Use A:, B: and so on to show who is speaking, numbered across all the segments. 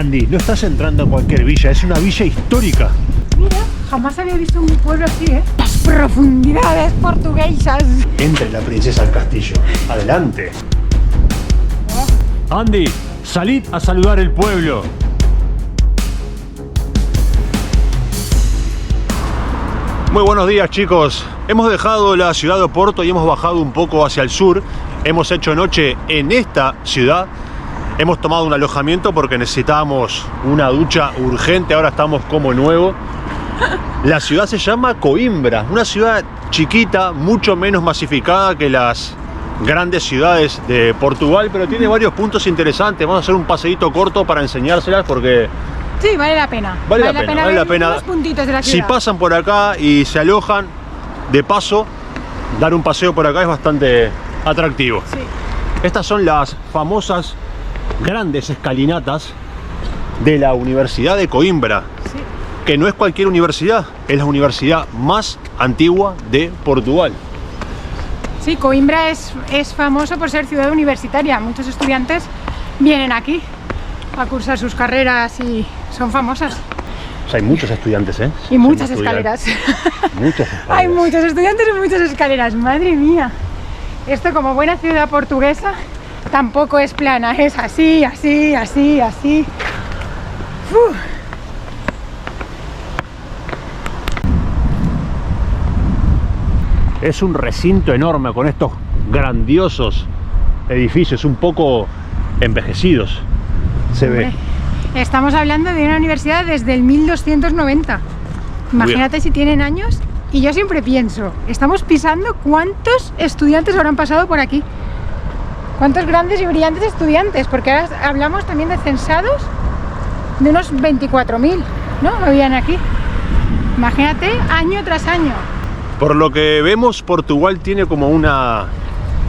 A: Andy, no estás entrando en cualquier villa, es una villa histórica.
B: Mira, jamás había visto un pueblo así, ¿eh? Las profundidades portuguesas.
A: Entre la princesa al castillo. Adelante. Andy, salid a saludar el pueblo. Muy buenos días, chicos. Hemos dejado la ciudad de Oporto y hemos bajado un poco hacia el sur. Hemos hecho noche en esta ciudad. Hemos tomado un alojamiento porque necesitábamos una ducha urgente. Ahora estamos como nuevo. La ciudad se llama Coimbra, una ciudad chiquita, mucho menos masificada que las grandes ciudades de Portugal, pero tiene varios puntos interesantes. Vamos a hacer un paseíto corto para enseñárselas porque...
B: Sí, vale la pena.
A: Vale la pena.
B: Unos puntitos de la
A: Si
B: ciudad.
A: pasan por acá y se alojan, de paso, dar un paseo por acá es bastante atractivo.
B: Sí.
A: Estas son las famosas grandes escalinatas de la Universidad de Coimbra.
B: Sí.
A: Que no es cualquier universidad, es la universidad más antigua de Portugal.
B: Sí, Coimbra es famoso por ser ciudad universitaria. Muchos estudiantes vienen aquí a cursar sus carreras y son famosas.
A: O sea, hay muchos estudiantes, ¿eh?
B: Y muchas escaleras.
A: Muchas escaleras.
B: Hay muchos estudiantes y muchas escaleras. Madre mía. Esto, como buena ciudad portuguesa, tampoco es plana. Es así, así, así, así. Uf.
A: Es un recinto enorme con estos grandiosos edificios, un poco envejecidos. Se ve.
B: Estamos hablando de una universidad desde el 1290. Imagínate si tienen años. Y yo siempre pienso, estamos pisando cuántos estudiantes habrán pasado por aquí. Cuántos grandes y brillantes estudiantes, porque ahora hablamos también de censados de unos 24.000, ¿no? Habían aquí. Imagínate, año tras año.
A: Por lo que vemos, Portugal tiene como una,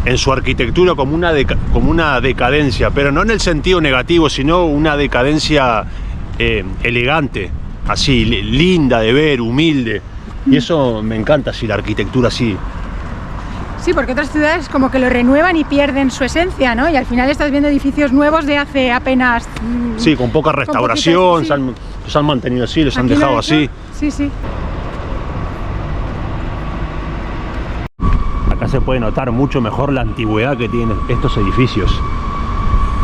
A: en su arquitectura, como una decadencia, pero no en el sentido negativo, sino una decadencia elegante, así, linda de ver, humilde. Y eso me encanta, así, la arquitectura así.
B: Sí, porque otras ciudades como que lo renuevan y pierden su esencia, ¿no? Y al final estás viendo edificios nuevos de hace apenas...
A: Sí, con poca restauración,
B: sí.
A: los han mantenido así, los han
B: Aquí
A: dejado
B: lo
A: así.
B: Sí, sí.
A: Acá se puede notar mucho mejor la antigüedad que tienen estos edificios.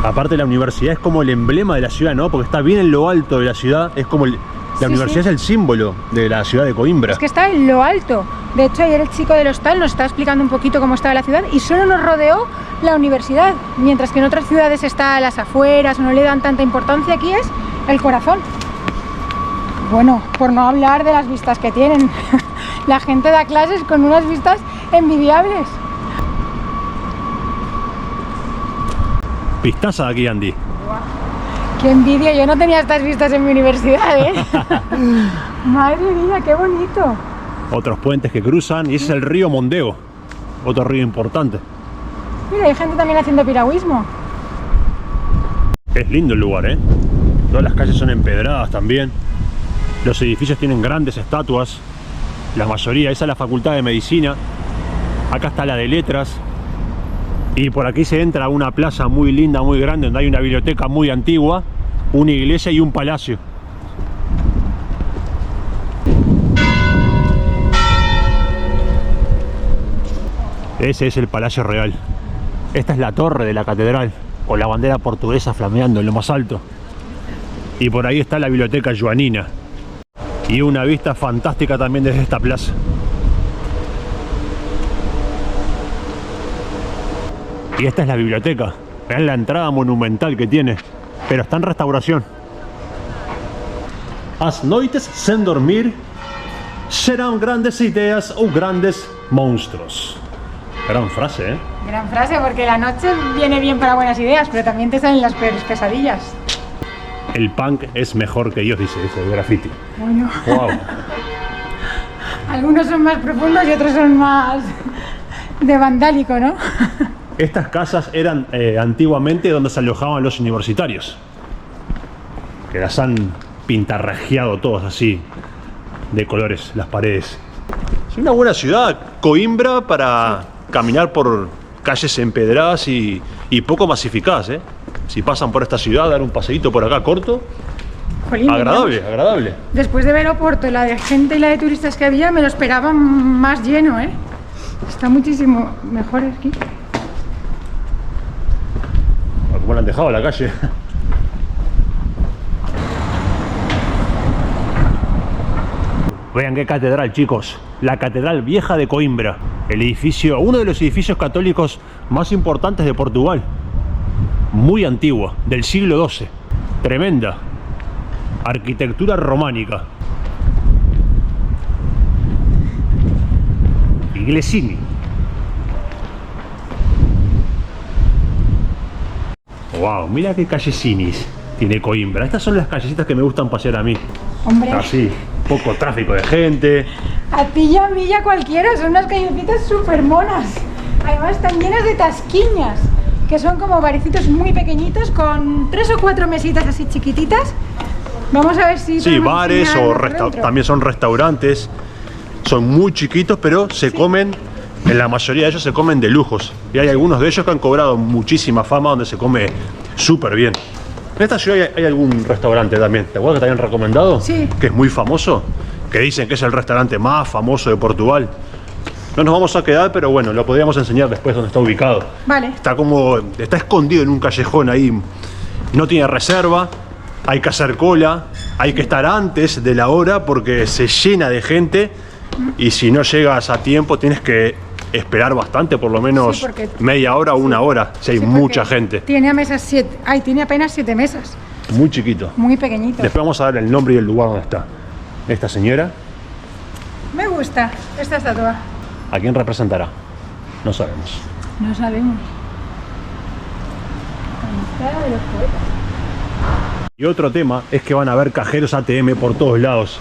A: Aparte, la universidad es como el emblema de la ciudad, ¿no? Porque está bien en lo alto de la ciudad, es como la universidad es el símbolo de la ciudad de Coimbra.
B: Es que está en lo alto. De hecho, ayer el chico del hostal nos estaba explicando un poquito cómo estaba la ciudad y solo nos rodeó la universidad, mientras que en otras ciudades está a las afueras o no le dan tanta importancia. Aquí es el corazón. Bueno, por no hablar de las vistas que tienen. La gente da clases con unas vistas envidiables.
A: Vistaza de aquí, Andy.
B: ¡Qué envidia! Yo no tenía estas vistas en mi universidad, ¿eh? Madre mía, qué bonito.
A: Otros puentes que cruzan y ese es el río Mondego, otro río importante.
B: Mira, hay gente también haciendo piragüismo.
A: Es lindo el lugar, ¿eh? Todas las calles son empedradas también. Los edificios tienen grandes estatuas. La mayoría, esa es la Facultad de Medicina. Acá está la de Letras. Y por aquí se entra a una plaza muy linda, muy grande, donde hay una biblioteca muy antigua, una iglesia y un palacio. Ese es el Palacio Real. Esta es la torre de la catedral, con la bandera portuguesa flameando en lo más alto. Y por ahí está la biblioteca joanina. Y una vista fantástica también desde esta plaza. Y esta es la biblioteca. Vean la entrada monumental que tiene, pero está en restauración. As noites sem dormir serán grandes ideas o grandes monstruos. Gran frase, ¿eh?
B: Gran frase, porque la noche viene bien para buenas ideas, pero también te salen las peores pesadillas.
A: El punk es mejor que Dios, dice el graffiti.
B: Bueno.
A: Wow.
B: Algunos son más profundos y otros son más de vandálico, ¿no?
A: Estas casas eran antiguamente donde se alojaban los universitarios, que las han pintarrajeado todos así, de colores, las paredes. Es una buena ciudad, Coimbra, para caminar por calles empedradas y poco masificadas, ¿eh? Si pasan por esta ciudad, dar un paseíto por acá corto.
B: Jolín,
A: Agradable,
B: digamos,
A: agradable.
B: después de ver Oporto, la de gente y la de turistas que había, me lo esperaba más lleno, ¿eh? Está muchísimo mejor aquí.
A: ¿Cómo la han dejado la calle? Vean qué catedral, chicos. La Catedral Vieja de Coimbra. El edificio, uno de los edificios católicos más importantes de Portugal. Muy antigua, del siglo XII. Tremenda. Arquitectura románica. Iglesini. Wow, mira qué callecinis tiene Coimbra. Estas son las callecitas que me gustan pasear a mí.
B: Hombre,
A: Así, poco tráfico de gente.
B: a ti y a mí y a cualquiera, son unas callecitas súper monas. Además están llenas de tasquiñas, que son como barecitos muy pequeñitos con 3 o 4 mesitas así chiquititas. Vamos a ver si...
A: Sí,
B: podemos
A: bares
B: enseñar
A: o
B: por dentro.
A: también son restaurantes. Son muy chiquitos, pero se comen, en la mayoría de ellos se comen de lujos. Y hay algunos de ellos que han cobrado muchísima fama donde se come súper bien. En esta ciudad hay algún restaurante también. ¿Te acuerdas que te habían recomendado?
B: Sí.
A: Que es muy famoso. Que dicen que es el restaurante más famoso de Portugal. No nos vamos a quedar, pero bueno, lo podríamos enseñar después donde está ubicado.
B: Vale.
A: Está escondido en un callejón ahí. No tiene reserva. Hay que hacer cola. Hay que estar antes de la hora porque se llena de gente. Y si no llegas a tiempo tienes que esperar bastante, por lo menos
B: Sí, porque-
A: media hora o una hora, si hay
B: Sí, porque
A: mucha gente.
B: Tiene a mesas 7. Ay, tiene apenas 7 mesas.
A: Muy chiquito.
B: Muy pequeñito.
A: Después vamos a dar el nombre y el lugar donde está. Esta señora,
B: Me gusta esta estatua.
A: ¿a quién representará? No sabemos.
B: No sabemos. Amistad de los poetas.
A: Y otro tema es que van a haber cajeros ATM por todos lados.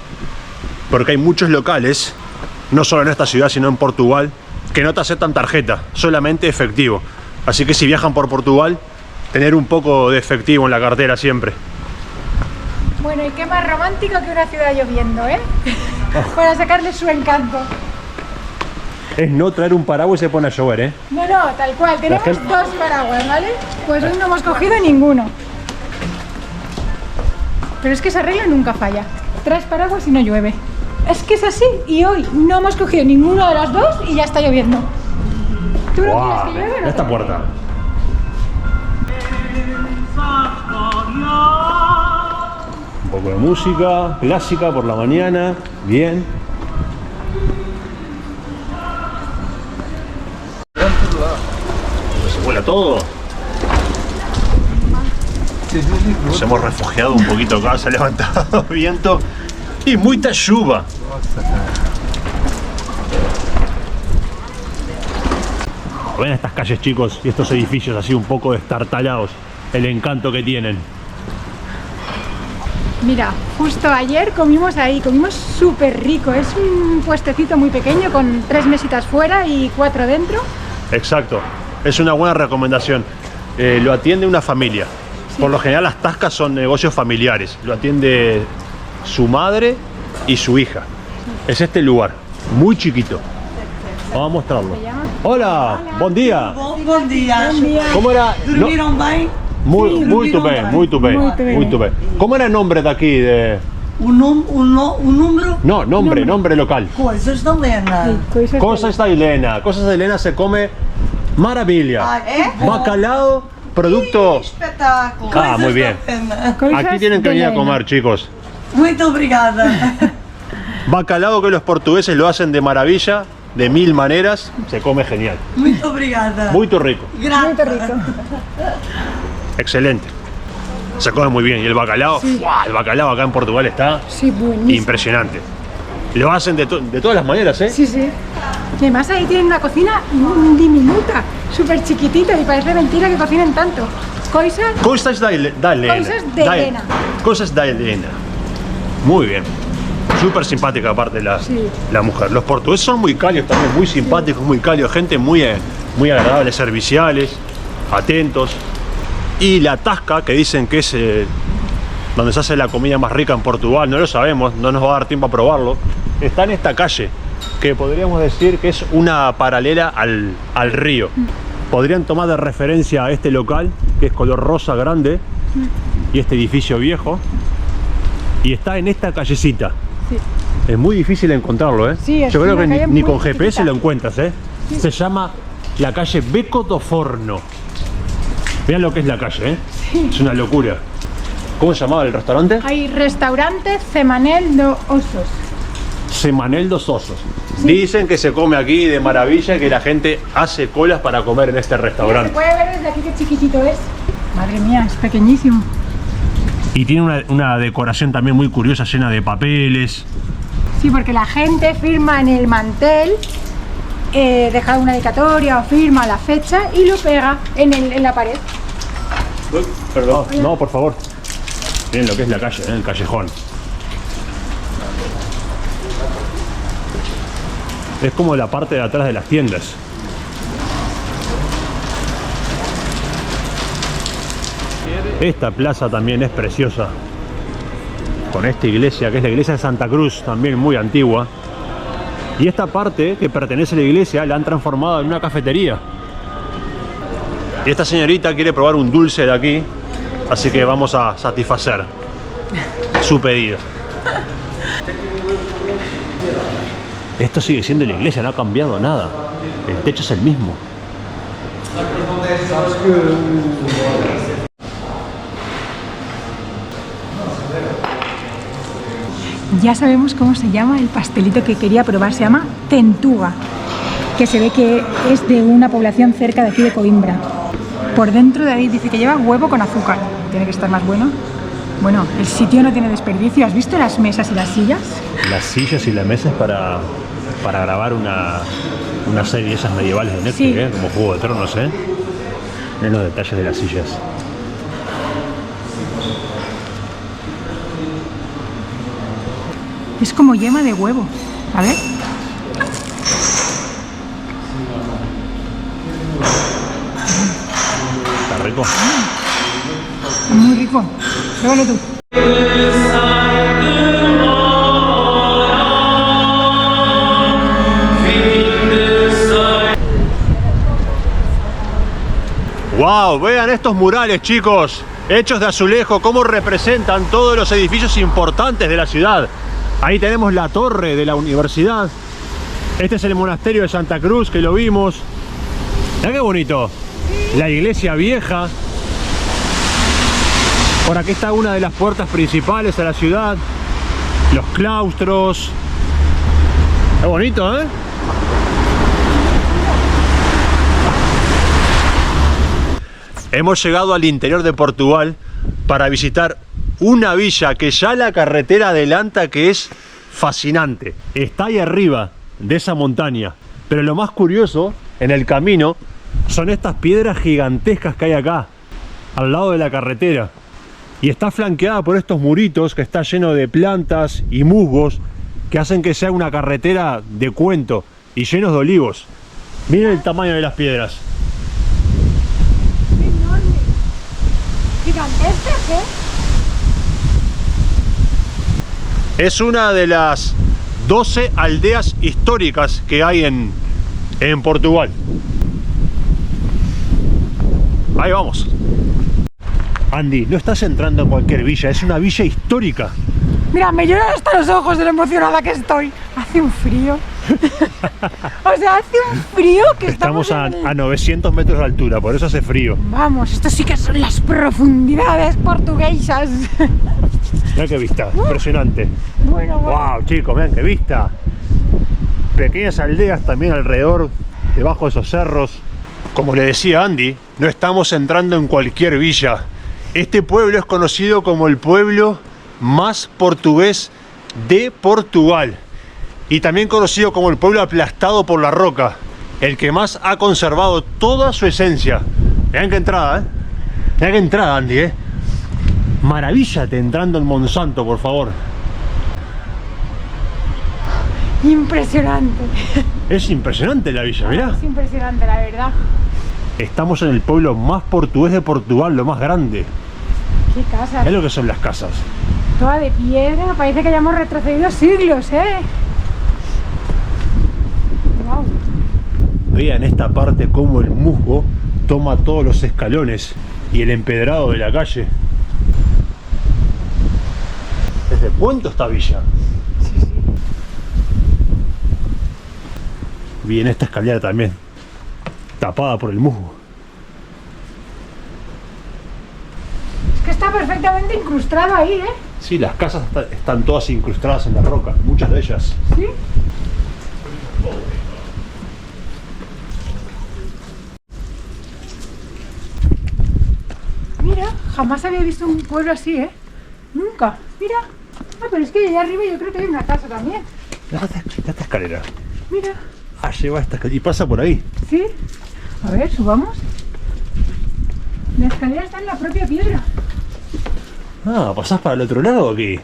A: Porque hay muchos locales, no solo en esta ciudad, sino en Portugal, que no te aceptan tarjeta, solamente efectivo. Así que si viajan por Portugal, tener un poco de efectivo en la cartera siempre.
B: Bueno, y qué más romántico que una ciudad lloviendo, ¿eh? Para sacarle su encanto.
A: Es no traer un paraguas y se pone a llover, ¿eh?
B: No, no, tal cual. Tenemos
A: gente-
B: 2 paraguas, ¿vale? Pues hoy no hemos cogido ninguno. Pero es que esa regla nunca falla. Traes paraguas y no llueve. Es que es así. Y hoy no hemos cogido ninguno de los dos y ya está lloviendo. ¿Tú no quieres que llueva o no?
A: Esta puerta. Un poco de música clásica por la mañana, bien. Se vuela todo. Nos hemos refugiado un poquito acá, se ha levantado viento y mucha lluvia. Ven estas calles, chicos, y estos edificios así un poco destartalados, el encanto que tienen.
B: Mira, justo ayer comimos ahí, comimos súper rico. Es un puestecito muy pequeño con 3 mesitas fuera y 4 dentro.
A: Exacto, es una buena recomendación. Lo atiende una familia. Por lo general las tascas son negocios familiares. Lo atiende su madre y su hija. Es este lugar, muy chiquito. Vamos a mostrarlo. Hola, buen día.
C: Bom dia.
A: ¿Cómo era?
C: Dormiram bem?
A: Muito bem, muito bem,
B: Muito bem.
A: muito bem. ¿Cómo era el nombre de aquí?
C: O número?
A: No, nombre local.
C: Coisas da Lena.
A: Cosas de Elena. Cosas de Elena se come maravilla.
C: Ah, é?
A: Bacalao, producto.
C: Espetáculo.
A: Ah, muy bien. Aquí tienen que venir a comer, chicos.
C: Muito obrigada.
A: Bacalao que los portugueses lo hacen de maravilla, de 1000 maneras, se come genial.
C: Muito obrigada.
A: Muy rico,
B: Muy
C: Grata.
B: rico.
A: excelente. Se come muy bien. Y el bacalao, ¡guau! El bacalao acá en Portugal está
B: Sí, buenísimo.
A: impresionante. Lo hacen de todas las maneras, ¿eh?
B: Sí, sí. Y además ahí tienen una cocina diminuta, súper chiquitita y parece mentira que cocinen tanto. Coisas
A: Cosas da Elena.
B: Cosas de Elena.
A: Cosas da Elena. Muy bien. Súper simpática aparte
B: Sí.
A: la mujer. Los portugueses son muy cálidos también, muy simpáticos, muy cálidos, gente muy agradable, serviciales, atentos. Y la tasca, que dicen que es donde se hace la comida más rica en Portugal, no lo sabemos, no nos va a dar tiempo a probarlo, está en esta calle, que podríamos decir que es una paralela al río. podrían tomar de referencia a este local, que es color rosa grande, y este edificio viejo, y está en esta callecita.
B: Sí.
A: Es muy difícil encontrarlo, ¿eh?
B: Sí, es
A: yo creo
B: una
A: que
B: calle
A: ni
B: muy
A: con GPS
B: chiquita.
A: lo encuentras, ¿eh?
B: Sí.
A: Se llama la calle Becco do Forno. Vean lo que es la calle, ¿eh?
B: Sí.
A: Es una locura. ¿Cómo se llamaba el restaurante?
B: Hay restaurante Semanel do Osos.
A: Semanel dos Osos.
B: Sí.
A: Dicen que se come aquí de maravilla, que la gente hace colas para comer en este
B: Se
A: restaurante.
B: puede ver desde aquí qué chiquitito es. Madre mía, es pequeñísimo.
A: Y tiene una decoración también muy curiosa, llena de papeles.
B: Sí, porque la gente firma en el mantel, deja una dedicatoria o firma la fecha y lo pega en la pared.
A: Uy, perdón. No, por favor. Miren lo que es la calle, el callejón. Es como la parte de atrás de las tiendas. Esta plaza también es preciosa. Con esta iglesia, que es la iglesia de Santa Cruz, también muy antigua. Y esta parte que pertenece a la iglesia la han transformado en una cafetería. Y esta señorita quiere probar un dulce de aquí, así que vamos a satisfacer su pedido. Esto sigue siendo la iglesia, no ha cambiado nada. El techo es el mismo.
B: Ya sabemos cómo se llama el pastelito que quería probar, se llama tentuga, que se ve que es de una población cerca de aquí de Coimbra. Por dentro de ahí dice que lleva huevo con azúcar, tiene que estar más bueno. Bueno, el sitio no tiene desperdicio. ¿Has visto las mesas y las sillas?
A: Las sillas y las mesas para grabar una serie de esas medievales de Netflix,
B: Sí.
A: como Juego de Tronos, ¿eh? Miren los detalles de las sillas.
B: Es como yema de huevo. A ver.
A: Está rico.
B: Muy rico. Pruébalo tú.
A: ¡Wow! Vean estos murales, chicos. Hechos de azulejo, cómo representan todos los edificios importantes de la ciudad. Ahí tenemos la torre de la universidad. Este es el monasterio de Santa Cruz, que lo vimos. Mirá qué bonito. La iglesia vieja. Por aquí está una de las puertas principales a la ciudad. Los claustros. Qué bonito, ¿eh? Hemos llegado al interior de Portugal para visitar una villa que ya la carretera adelanta, que es fascinante. Está ahí arriba de esa montaña. Pero lo más curioso en el camino son estas piedras gigantescas que hay acá, al lado de la carretera. Y está flanqueada por estos muritos que está lleno de plantas y musgos que hacen que sea una carretera de cuento y llenos de olivos. Miren el tamaño de las piedras.
B: Enorme. Gigantescas, ¿eh?
A: Es una de las 12 aldeas históricas que hay en Portugal. Ahí vamos. Andy, no estás entrando en cualquier villa, es una villa histórica.
B: Mira, me lloran hasta los ojos de lo emocionada que estoy. Hace un frío. O sea, hace un frío que
A: Estamos
B: en el-
A: a 900 metros de altura, por eso hace frío.
B: Vamos, esto sí que son las profundidades portuguesas.
A: Mirá qué vista, impresionante.
B: Bueno, bueno.
A: Wow, chicos, vean qué vista. Pequeñas aldeas también alrededor, debajo de esos cerros. Como le decía Andy, no estamos entrando en cualquier villa. Este pueblo es conocido como el pueblo más portugués de Portugal. Y también conocido como el pueblo aplastado por la roca. El que más ha conservado toda su esencia. Vean qué entrada, ¿eh? Vean qué entrada, Andy, ¿eh? Maravíllate entrando en Monsanto, por favor.
B: Impresionante.
A: Es impresionante la villa, mirá.
B: Es impresionante, la verdad.
A: Estamos en el pueblo más portugués de Portugal, lo más grande.
B: Qué casa.
A: Es lo que son las casas.
B: Toda de piedra. Parece que hayamos retrocedido siglos, ¿eh? Wow.
A: Vean esta parte como el musgo toma todos los escalones y el empedrado de la calle. ¿Desde cuánto esta villa?
B: Sí, sí.
A: Bien, esta escalera también, tapada por el musgo.
B: Es que está perfectamente incrustado ahí, ¿eh?
A: Sí, las casas están todas incrustadas en la roca, muchas de ellas.
B: Sí. Mira, jamás había visto un pueblo así, ¿eh? Nunca. Mira. Ah, pero es que allá arriba yo creo que hay una casa también.
A: Esta escalera.
B: Mira.
A: Ah, lleva esta escalera y pasa por ahí.
B: ¿Sí? A ver, subamos. La escalera está en la propia piedra.
A: Ah, pasás para el otro lado aquí.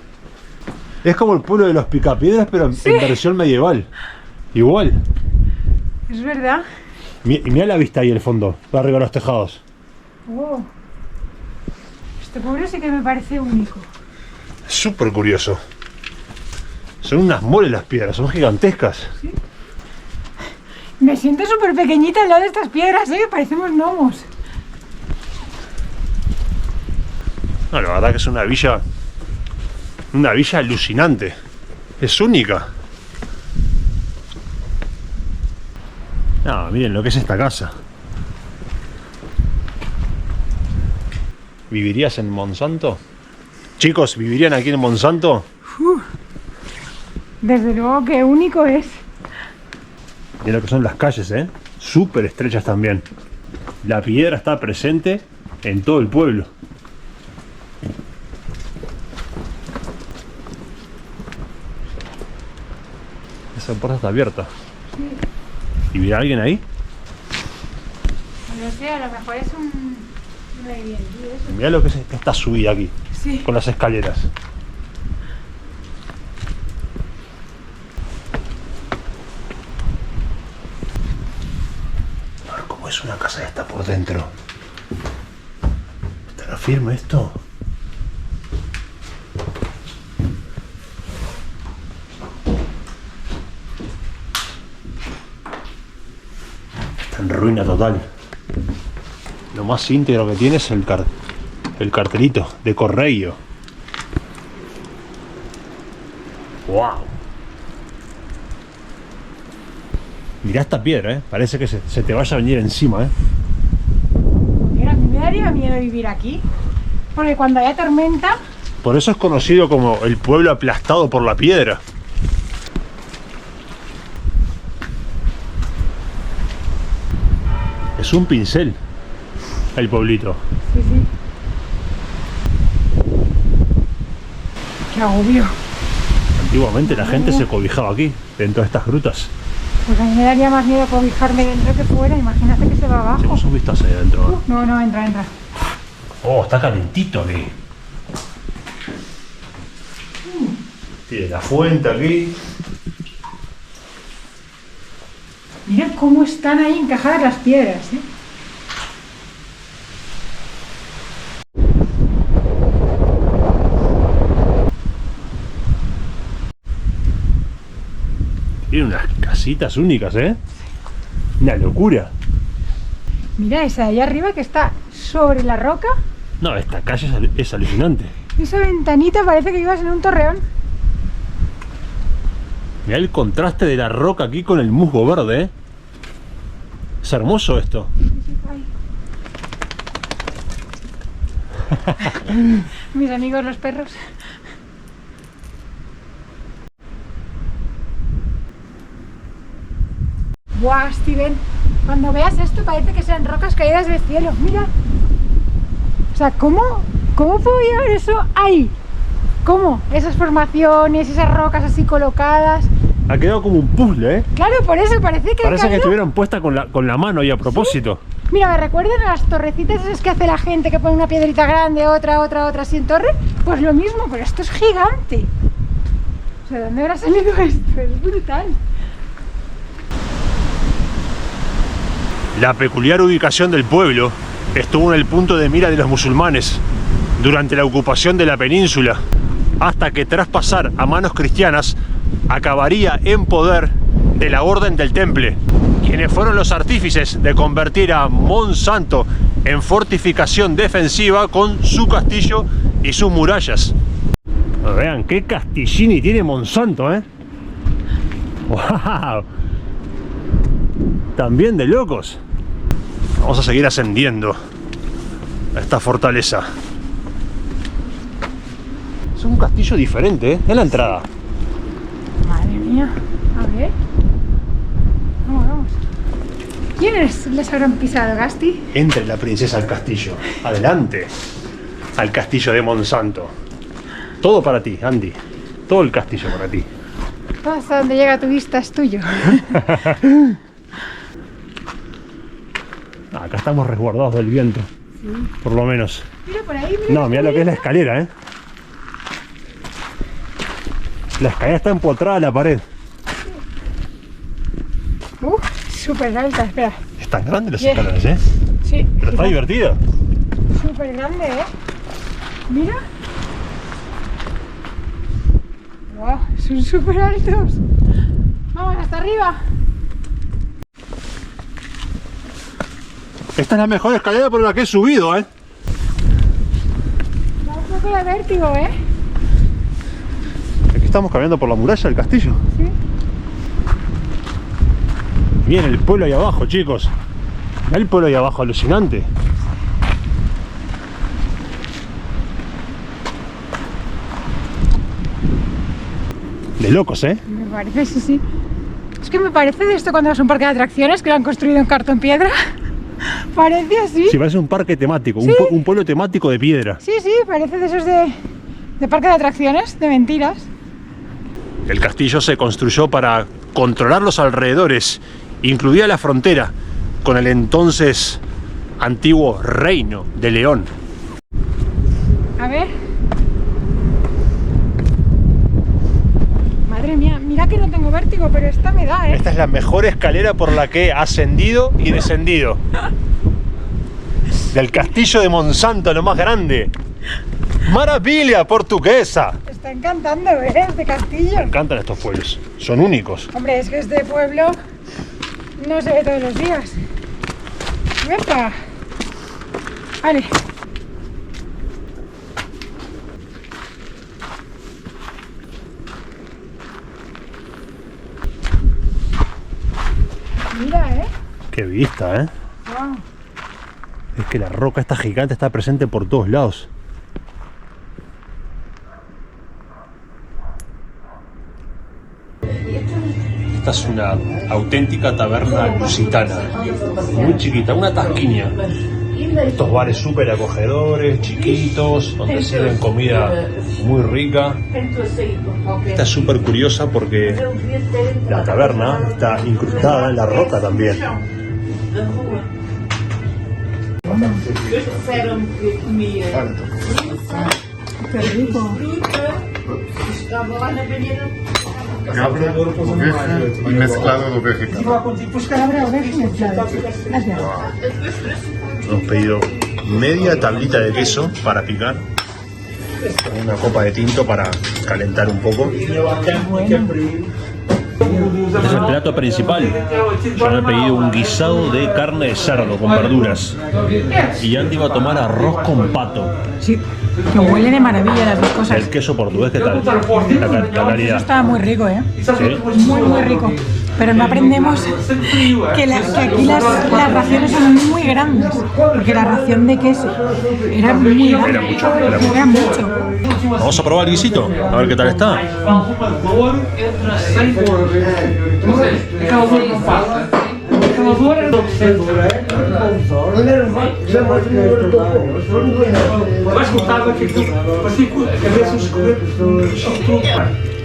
A: Es como el pueblo de los Picapiedras, pero en versión medieval. Igual.
B: Es verdad.
A: Mira la vista ahí al fondo, arriba de los tejados.
B: Oh. Este pueblo sí que me parece único.
A: Súper curioso. Son unas moles las piedras, son gigantescas.
B: ¿Sí? Me siento súper pequeñita al lado de estas piedras, ¿eh? Parecemos gnomos.
A: No, la verdad que es una villa alucinante. Es única. No, miren lo que es esta casa. ¿Vivirías en Monsanto? Chicos, ¿vivirían aquí en Monsanto?
B: Desde luego que único es.
A: Miren lo que son las calles, ¿eh? Súper estrechas también. La piedra está presente en todo el pueblo. Esa puerta está abierta.
B: Sí.
A: ¿Y vive alguien ahí?
B: No sé, a lo mejor es un Airbnb eso.
A: Mirá lo que es esta subida aquí,
B: Sí.
A: con las escaleras. A ver cómo es una casa esta por dentro. ¿Estará firme esto? Está en ruina total. Lo más íntegro que tiene es el cartelito de correo. ¡Wow! Mirá esta piedra, parece que se te vaya a venir encima,
B: Mira, a mí me daría miedo vivir aquí. Porque cuando haya tormenta,
A: Por eso es conocido como el pueblo aplastado por la piedra. Es un pincel el pueblito.
B: sí, sí. Qué agobio.
A: Antiguamente la gente se cobijaba aquí, dentro de estas grutas.
B: Pues a mí me daría más miedo cobijarme dentro que fuera. Imagínate que se va abajo.
A: Hemos un vistazo ahí adentro.
B: No, no, entra, entra.
A: Oh, está calentito aquí. Tiene la fuente aquí.
B: Mira cómo están ahí encajadas las piedras, ¿eh?
A: Tiene unas casitas únicas, Una locura.
B: Mira esa de allá arriba que está sobre la roca.
A: No, esta calle es alucinante.
B: Esa ventanita parece que vivas en un torreón.
A: Mirá el contraste de la roca aquí con el musgo verde, Es hermoso esto.
B: Mis amigos los perros. Buah, Steven, cuando veas esto parece que sean rocas caídas del cielo. Mira. O sea, ¿cómo podía haber eso ahí? ¿Cómo? Esas formaciones, esas rocas así colocadas.
A: Ha quedado como un puzzle,
B: Claro, por eso parece que
A: Parece que
B: caído.
A: estuvieran puestas con la mano y a propósito.
B: Mira, me recuerdan a las torrecitas esas que hace la gente, que pone una piedrita grande, otra así en torre. Pues lo mismo, pero esto es gigante. O sea, ¿de dónde habrá salido esto? Es brutal.
A: La peculiar ubicación del pueblo estuvo en el punto de mira de los musulmanes durante la ocupación de la península, hasta que tras pasar a manos cristianas acabaría en poder de la Orden del Temple, quienes fueron los artífices de convertir a Monsanto en fortificación defensiva con su castillo y sus murallas. Vean qué castillini tiene Monsanto, ¿eh? ¡Wow! También de locos. Vamos a seguir ascendiendo a esta fortaleza. Es un castillo diferente, ¿eh? Es la entrada.
B: Madre mía. A ver. Vamos. ¿Quiénes les habrán pisado, Gasti?
A: Entre la princesa al castillo. Adelante. Al castillo de Monsanto. Todo para ti, Andy. Todo el castillo para ti.
B: Todo hasta donde llega tu vista es tuyo.
A: Acá estamos resguardados del viento. Sí. Por lo menos.
B: Mira por ahí, mira.
A: No, mira lo que es la escalera, ¿eh? La escalera está empotrada a la pared.
B: Súper alta, espera.
A: Están grandes las escaleras, ¿eh?
B: Sí.
A: Pero está divertida.
B: Súper grande, ¿eh? Mira. Wow, son súper altos. Vamos, hasta arriba.
A: Esta es la mejor escalera por la que he subido, ¿eh?
B: Da un poco de vértigo, ¿eh?
A: Aquí estamos caminando por la muralla del castillo.
B: Sí.
A: Miren el pueblo ahí abajo, chicos. Mirá el pueblo ahí abajo, alucinante. De locos, ¿eh?
B: Me parece, sí, sí. Es que me parece de esto cuando vas a un parque de atracciones que lo han construido en cartón piedra. Parece así.
A: Sí, parece un parque temático,
B: ¿Sí?
A: un pueblo temático de piedra.
B: Sí, sí, parece de esos de parque de atracciones, de mentiras.
A: El castillo se construyó para controlar los alrededores, incluida la frontera con el entonces antiguo Reino de León.
B: A ver. Madre mía, mira que no tengo vértigo, pero esta me da, ¿eh?
A: Esta es la mejor escalera por la que he ascendido y descendido. Del castillo de Monsanto, lo más grande. ¡Maravilla portuguesa!
B: Me está encantando, ¿eh? Este castillo.
A: Me encantan estos pueblos, son únicos.
B: Hombre, es que este pueblo no se ve todos los días. ¡Epa! Vale. Mira, ¿eh?
A: ¡Qué vista, eh!
B: Wow.
A: Es que la roca esta gigante está presente por todos lados. Esta es una auténtica taberna lusitana, muy chiquita, una tasquiña. Estos bares súper acogedores, chiquitos, donde sirven comida muy rica. Esta es súper curiosa porque la taberna está incrustada en la roca también.
B: Qué rico.
D: Cabra, oveja y mezclado de oveja y cabra.
B: Pues cabra, oveja y mezclado. Gracias.
A: Hemos pedido media tablita de queso para picar, una copa de tinto para calentar un poco.
B: Bueno.
A: Este es el plato principal. Yo me he pedido un guisado de carne de cerdo con verduras. Y Andy va a tomar arroz con pato.
B: Sí, que huele de maravilla las dos cosas.
A: El queso portugués, ¿qué tal? La
B: Eso
A: calidad.
B: estaba muy rico, ¿eh?
A: ¿Sí?
B: Muy, muy rico. Pero no aprendemos que aquí las raciones son muy grandes. Porque la ración de queso era muy grande.
A: Era mucho.
B: Era mucho.
A: Vamos a probar el guisito, a ver qué tal está.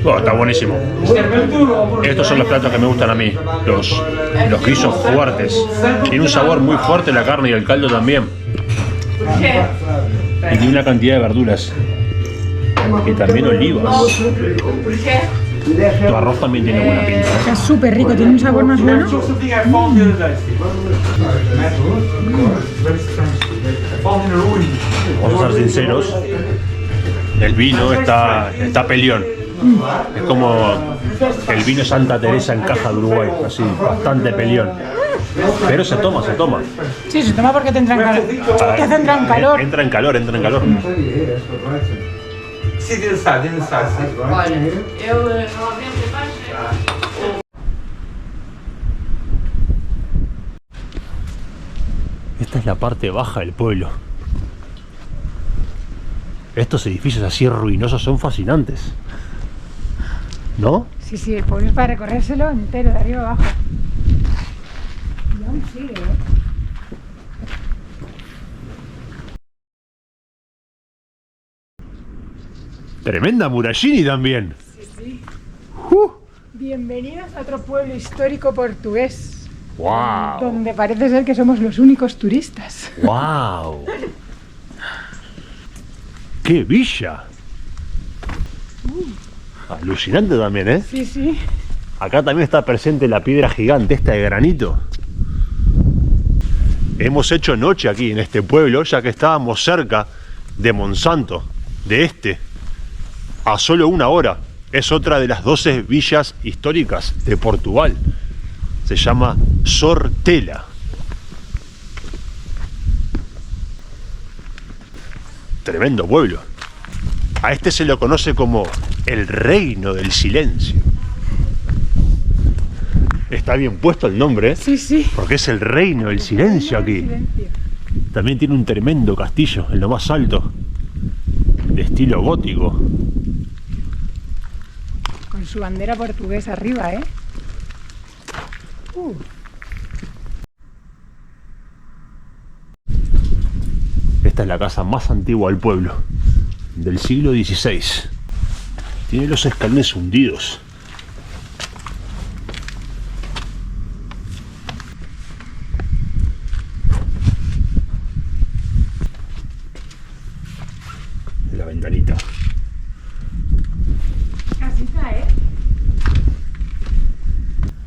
A: Oh, está buenísimo. Estos son los platos que me gustan a mí, los guisos fuertes. Tiene un sabor muy fuerte la carne y el caldo también. Y tiene una cantidad de verduras. Y también olivas. Tu arroz también tiene buena pinta.
B: Está súper rico, tiene un sabor más bueno.
A: Vamos a ser sinceros, el vino está peleón. Es como el vino Santa Teresa en caja de Uruguay, así, bastante peleón. Pero se toma, se toma.
B: Sí, se toma porque te entra en calor. Te hace entrar en calor.
A: Entra en calor, entra en calor.
E: Sí, tiene sal, sí.
A: Esta es la parte baja del pueblo. Estos edificios así ruinosos son fascinantes, ¿no?
B: Sí, sí, el pueblo es para recorrérselo entero, de arriba abajo. Y aún sigue, ¿eh?
A: Tremenda Murallini también.
B: Sí, sí. Bienvenidos a otro pueblo histórico portugués.
A: ¡Wow!
B: Donde parece ser que somos los únicos turistas.
A: ¡Wow! ¡Qué villa! Alucinante también, ¿eh?
B: Sí, sí.
A: Acá también está presente la piedra gigante esta de granito. Hemos hecho noche aquí en este pueblo, ya que estábamos cerca de Monsanto, a solo 1 hora. Es otra de las 12 villas históricas de Portugal. Se llama Sortela. Tremendo pueblo. A este se lo conoce como el Reino del Silencio. Está bien puesto el nombre, ¿eh?
B: Sí, sí.
A: Porque es el Reino del Silencio aquí.
B: Silencio.
A: También tiene un tremendo castillo en lo más alto, de estilo gótico.
B: Con su bandera portuguesa arriba, ¿eh?
A: Esta es la casa más antigua del pueblo, del siglo XVI. Tiene los escalones hundidos. La ventanita.
B: Casita, ¿eh?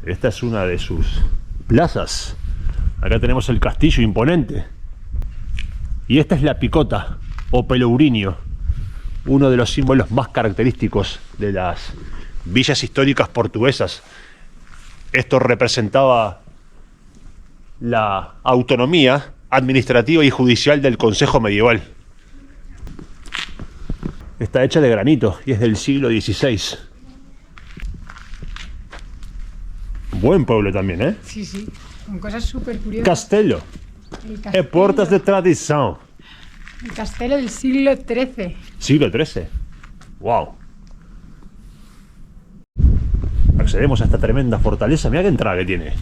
A: Esta es una de sus plazas. Acá tenemos el castillo imponente. Y esta es la picota o pelourinho, uno de los símbolos más característicos de las villas históricas portuguesas. Esto representaba la autonomía administrativa y judicial del Consejo Medieval. Está hecha de granito y es del siglo XVI. Buen pueblo también, ¿eh?
B: Sí, sí. Con cosas súper curiosas.
A: Castelo.
B: El
A: E portas de tradición.
B: El castelo del siglo XIII.
A: Siglo XIII. Wow. Accedemos a esta tremenda fortaleza. Mira qué entrada que tiene.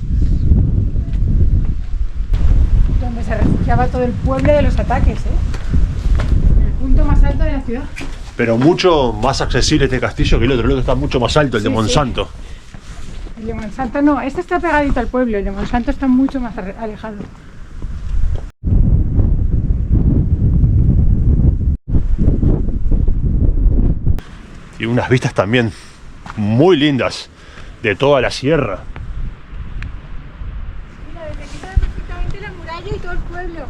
B: Donde se refugiaba todo el pueblo de los ataques, ¿eh? El punto más alto de la ciudad.
A: Pero mucho más accesible este castillo que el otro está mucho más alto, el de
B: Sí,
A: Monsanto.
B: El de Monsanto no, este está pegadito al pueblo, el de Monsanto está mucho más alejado.
A: Y unas vistas también muy lindas de toda la sierra.
B: Mira, desde aquí se ve perfectamente la muralla y todo el pueblo.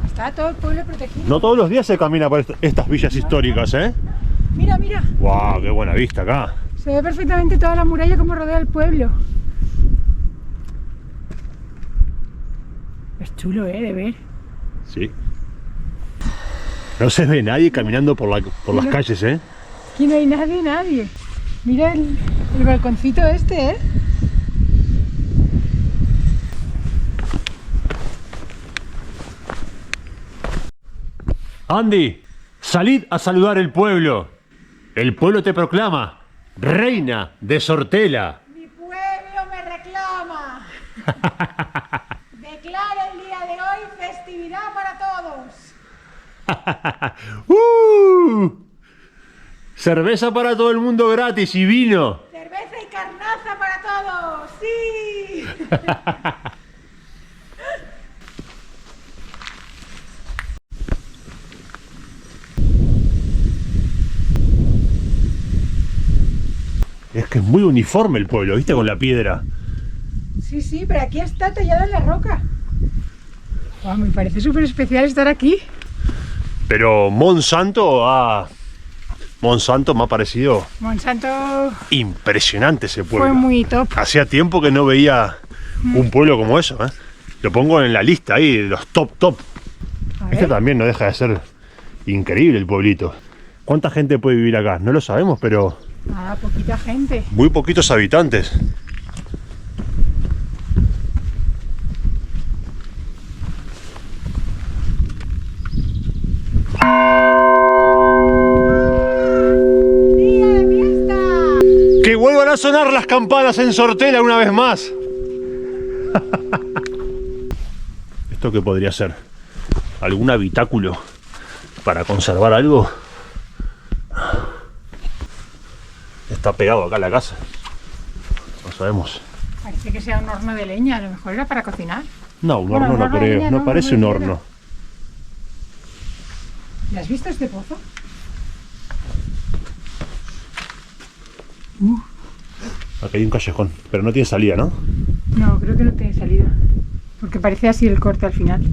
B: Está todo el pueblo protegido.
A: No todos los días se camina por estas villas históricas, ¿eh?
B: Mira, mira.
A: ¡Wow! ¡Qué buena vista acá!
B: Se ve perfectamente toda la muralla como rodea el pueblo. Es chulo, de ver.
A: Sí. No se ve nadie caminando por las calles, ¿eh?
B: Aquí no hay nadie. Mira el balconcito este, ¿eh?
A: Andy, salid a saludar el pueblo. El pueblo te proclama reina de Sortela.
B: Mi pueblo me reclama. Declaro el día de hoy festividad para todos.
A: Cerveza para todo el mundo gratis y vino.
B: Cerveza y carnaza para todos. ¡Sí!
A: Es que es muy uniforme el pueblo, ¿viste? Con la piedra.
B: Sí, sí, pero aquí está tallada en la roca. Wow, me parece súper especial estar aquí.
A: Pero Monsanto ha Monsanto me ha parecido
B: Monsanto
A: impresionante ese pueblo.
B: fue muy top.
A: Hacía tiempo que no veía un pueblo como eso, ¿eh? Lo pongo en la lista ahí, de los top.
B: A
A: Este
B: ver.
A: también no deja de ser increíble el pueblito. ¿Cuánta gente puede vivir acá? No lo sabemos, pero
B: Ah, poquita gente.
A: muy poquitos habitantes.
B: ¡Día de fiesta!
A: ¡Que vuelvan a sonar las campanas en Sortela una vez más! ¿Esto qué podría ser? ¿Algún habitáculo para conservar algo? Está pegado acá a la casa. No sabemos.
B: Parece que sea un horno de leña, a lo mejor era para cocinar.
A: No, un
B: Bueno,
A: horno
B: un
A: no
B: horno de
A: creo.
B: leña
A: No
B: no,
A: parece
B: no
A: un
B: me
A: horno.
B: ¿Ya has visto este pozo?
A: Aquí hay un callejón, pero no tiene salida, ¿no?
B: No, creo que no tiene salida. Porque parece así el corte al final.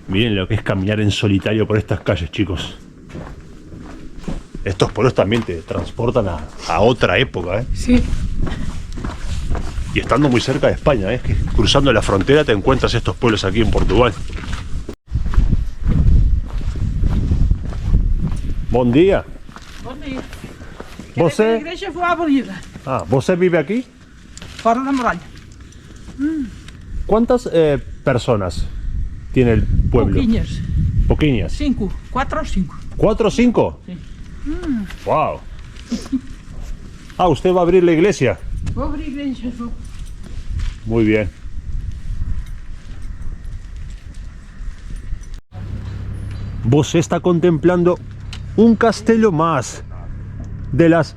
A: Miren lo que es caminar en solitario por estas calles, chicos. Estos pueblos también te transportan a otra época, ¿eh?
B: Sí.
A: Y estando muy cerca de España, ¿eh? Que cruzando la frontera te encuentras estos pueblos aquí en Portugal. Buen día.
C: Bom dia.
A: Você?
C: A igreja foi abolida.
A: Ah, ¿você vive aquí?
C: Fora da muralha.
A: ¿Cuántas personas tiene el pueblo?
C: Pouquinhas.
A: Poquiñas.
C: 5. 4 ou 5.
A: ¿4 o 5?
C: Sí.
A: Wow. Ah, usted va a abrir la iglesia.
C: Vou abrir a igreja. Vou.
A: Muy bien. Vos está contemplando un castelo más de las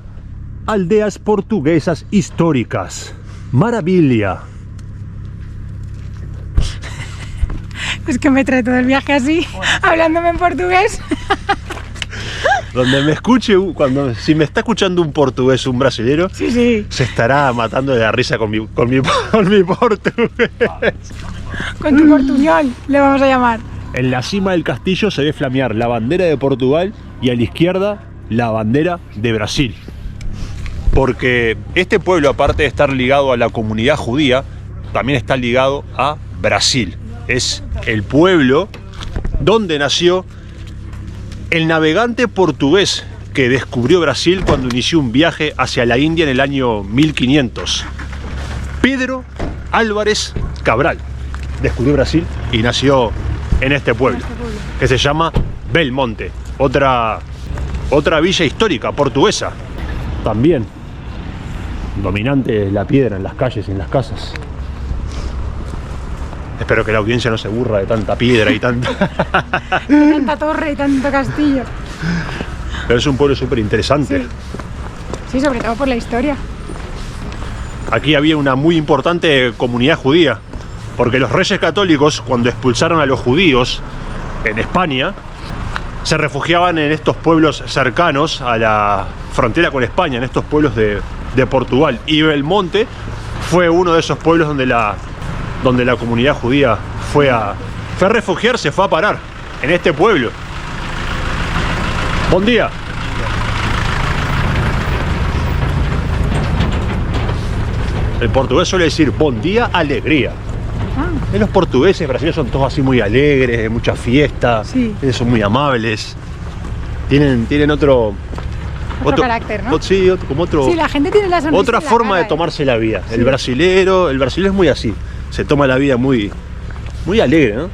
A: aldeas portuguesas históricas. Maravilla.
B: Es que me trae todo el viaje así, hablándome en portugués.
A: Donde me escuche, si me está escuchando un portugués, un brasilero,
B: Sí, sí.
A: se estará matando de la risa con mi portugués.
B: Con tu portuñol, le vamos a llamar.
A: En la cima del castillo se ve flamear la bandera de Portugal y a la izquierda la bandera de Brasil. Porque este pueblo, aparte de estar ligado a la comunidad judía, también está ligado a Brasil. Es el pueblo donde nació el navegante portugués que descubrió Brasil cuando inició un viaje hacia la India en el año 1500. Pedro Álvares Cabral descubrió Brasil y nació en este pueblo, que se llama Belmonte, otra villa histórica portuguesa. También dominante la piedra en las calles y en las casas. Espero que la audiencia no se aburra de tanta piedra y tanta...
B: Tanta torre y tanto castillo.
A: Pero es un pueblo súper interesante.
B: Sí. Sí, sobre todo por la historia.
A: Aquí había una muy importante comunidad judía, porque los reyes católicos, cuando expulsaron a los judíos en España, se refugiaban en estos pueblos cercanos a la frontera con España, en estos pueblos de Portugal. Y Belmonte fue uno de esos pueblos donde la comunidad judía fue a refugiarse, fue a parar, en este pueblo. Buen día. El portugués suele decir buen día, alegría.
B: Ah,
A: Los portugueses, brasileños son todos así muy alegres, de mucha fiesta,
B: Sí.
A: son muy amables. Tienen otro
B: carácter, ¿no?
A: Sí, como otro.
B: sí, la gente tiene la sonrisa
A: Otra
B: en la
A: forma
B: cara,
A: de tomarse la vida. El brasilero es muy así. Se toma la vida muy alegre, ¿no?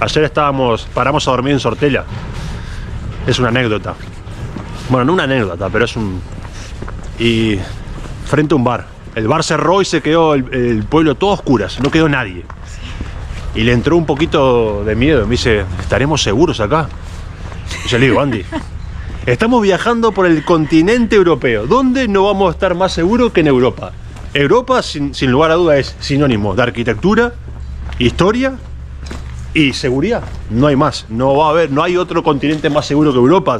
A: Ayer paramos a dormir en Sortela. Es una anécdota. Bueno, no una anécdota, pero y frente a un bar. El bar cerró y se quedó el pueblo todo a oscuras, no quedó nadie. Y le entró un poquito de miedo. Me dice, ¿estaremos seguros acá? Y yo le digo, Andy, estamos viajando por el continente europeo. ¿Dónde no vamos a estar más seguros que en Europa? Europa, sin lugar a duda, es sinónimo de arquitectura, historia y seguridad. No hay más. No hay otro continente más seguro que Europa.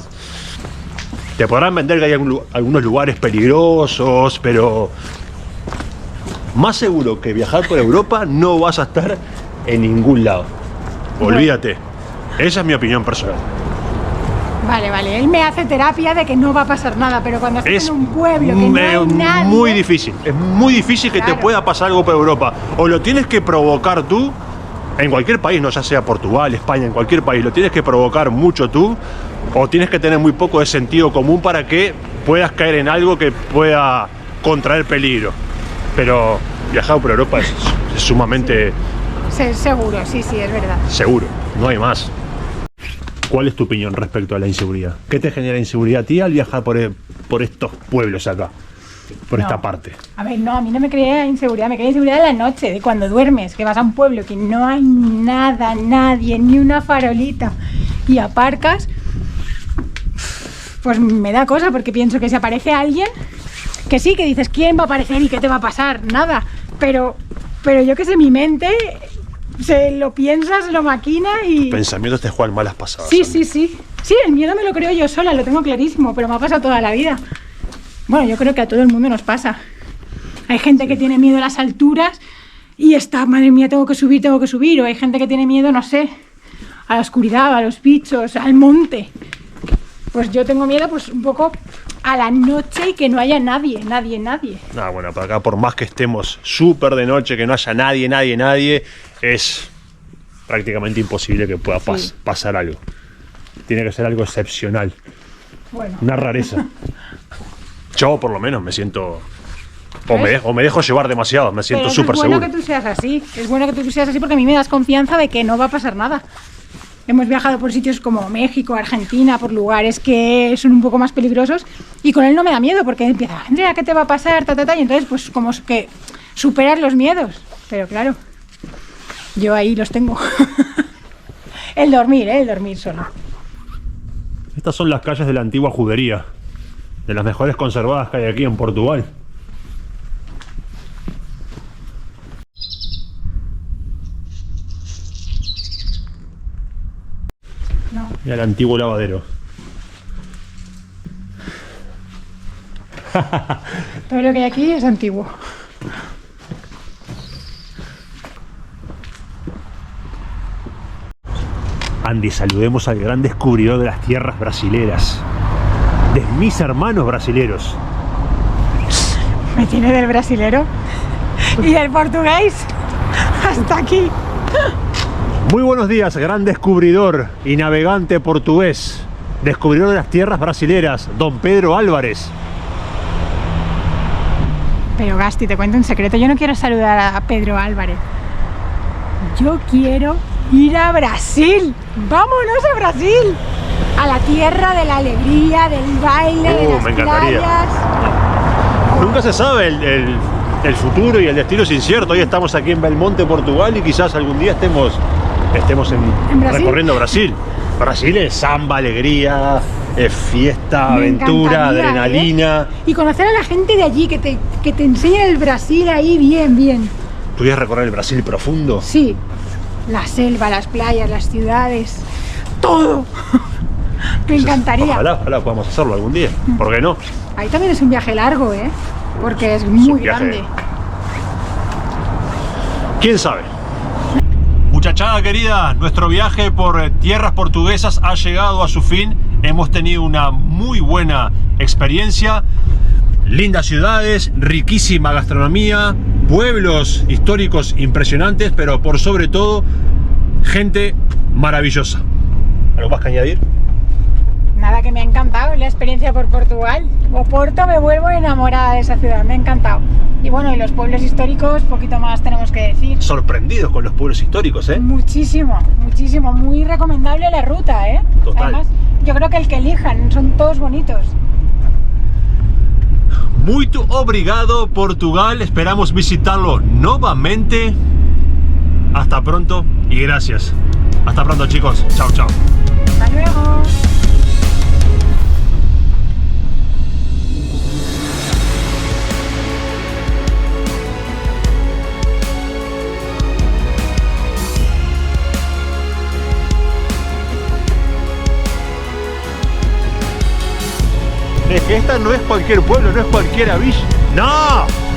A: Te podrán vender que hay algunos lugares peligrosos, pero más seguro que viajar por Europa no vas a estar en ningún lado. Olvídate. Esa es mi opinión personal.
B: Vale, vale. Él me hace terapia de que no va a pasar nada, pero cuando estás en un pueblo que no hay nadie...
A: muy difícil. Es muy difícil que
B: Claro.
A: te pueda pasar algo por Europa. O lo tienes que provocar tú, en cualquier país, no ya sea Portugal, España, en cualquier país, lo tienes que provocar mucho tú, o tienes que tener muy poco de sentido común para que puedas caer en algo que pueda contraer peligro. Pero viajar por Europa es sumamente
B: Seguro, sí, sí, es verdad.
A: seguro. No hay más. ¿Cuál es tu opinión respecto a la inseguridad? ¿Qué te genera inseguridad a ti al viajar por estos pueblos acá? Por esta parte.
B: A ver, no, a mí no me crea inseguridad, me crea inseguridad en la noche, de cuando duermes, que vas a un pueblo que no hay nada, nadie, ni una farolita, y aparcas, pues me da cosa, porque pienso que si aparece alguien, que sí, que dices, ¿quién va a aparecer y qué te va a pasar? Nada, pero yo que sé, mi mente se lo piensa, se lo maquina y...
A: Pensamientos te juegan malas pasadas.
B: Sí,
A: a mí.
B: sí, sí. Sí, el miedo me lo creo yo sola, lo tengo clarísimo, pero me ha pasado toda la vida. Bueno, yo creo que a todo el mundo nos pasa. Hay gente que tiene miedo a las alturas y está, madre mía, tengo que subir. O hay gente que tiene miedo, no sé, a la oscuridad, a los bichos, al monte. Pues yo tengo miedo, pues un poco a la noche y que no haya nadie.
A: No, bueno, para acá, por más que estemos súper de noche, que no haya nadie, es prácticamente imposible que pueda pasar algo. Tiene que ser algo excepcional,
B: Bueno,
A: una rareza. Yo, por lo menos, me siento... O me dejo llevar demasiado, me siento
B: pero
A: súper
B: es bueno
A: seguro.
B: que tú seas así. Es bueno que tú seas así porque a mí me das confianza de que no va a pasar nada. Hemos viajado por sitios como México, Argentina, por lugares que son un poco más peligrosos y con él no me da miedo porque empieza, Andrea, ¿qué te va a pasar? Y entonces pues como que superar los miedos. Pero claro, yo ahí los tengo. El dormir solo.
A: Estas son las calles de la antigua judería, de las mejores conservadas que hay aquí en Portugal.
B: No.
A: Y el antiguo lavadero.
B: Todo lo que hay aquí es antiguo.
A: Andy, saludemos al gran descubridor de las tierras brasileras, de mis hermanos brasileros.
B: Me tiene del brasilero y del portugués hasta aquí.
A: Muy buenos días, gran descubridor y navegante portugués, descubridor de las tierras brasileras, don Pedro Álvarez.
B: Pero Gasti, te cuento un secreto, yo no quiero saludar a Pedro Álvarez. Yo quiero ir a Brasil. ¡Vámonos a Brasil! A la tierra de la alegría, del baile, de las
A: me encantaría.
B: playas.
A: Nunca se sabe, el futuro y el destino es incierto. Hoy estamos aquí en Belmonte, Portugal, y quizás algún día estemos
B: ¿En Brasil?
A: recorriendo Brasil. Brasil es samba, alegría, es fiesta,
B: Me
A: aventura,
B: encantaría,
A: adrenalina.
B: Y conocer a la gente de allí, que te enseñe el Brasil ahí bien.
A: ¿Tú quieres recorrer el Brasil profundo?
B: Sí, la selva, las playas, las ciudades, todo. Me encantaría.
A: Ojalá podamos hacerlo algún día. ¿Por qué no?
B: Ahí también es un viaje largo, ¿eh? Porque es
A: un
B: muy
A: viaje.
B: grande.
A: ¿Quién sabe? Muchachada querida, nuestro viaje por tierras portuguesas ha llegado a su fin. Hemos tenido una muy buena experiencia. Lindas ciudades, riquísima gastronomía, pueblos históricos impresionantes, pero por sobre todo, gente maravillosa. ¿Algo más que añadir?
B: Nada, que me ha encantado la experiencia por Portugal. Oporto, me vuelvo enamorada de esa ciudad, me ha encantado. Y bueno, y los pueblos históricos, poquito más tenemos que decir.
A: Sorprendidos con los pueblos históricos, ¿eh?
B: Muchísimo, muy recomendable la ruta, ¿eh?
A: Total.
B: Además, yo creo que el que elijan, son todos bonitos.
A: Muito obrigado, Portugal. Esperamos visitarlo nuevamente. Hasta pronto y gracias. Hasta pronto, chicos. Chao, chao.
B: Hasta luego.
A: Es que esta no es cualquier pueblo, no es cualquier villa. ¡No!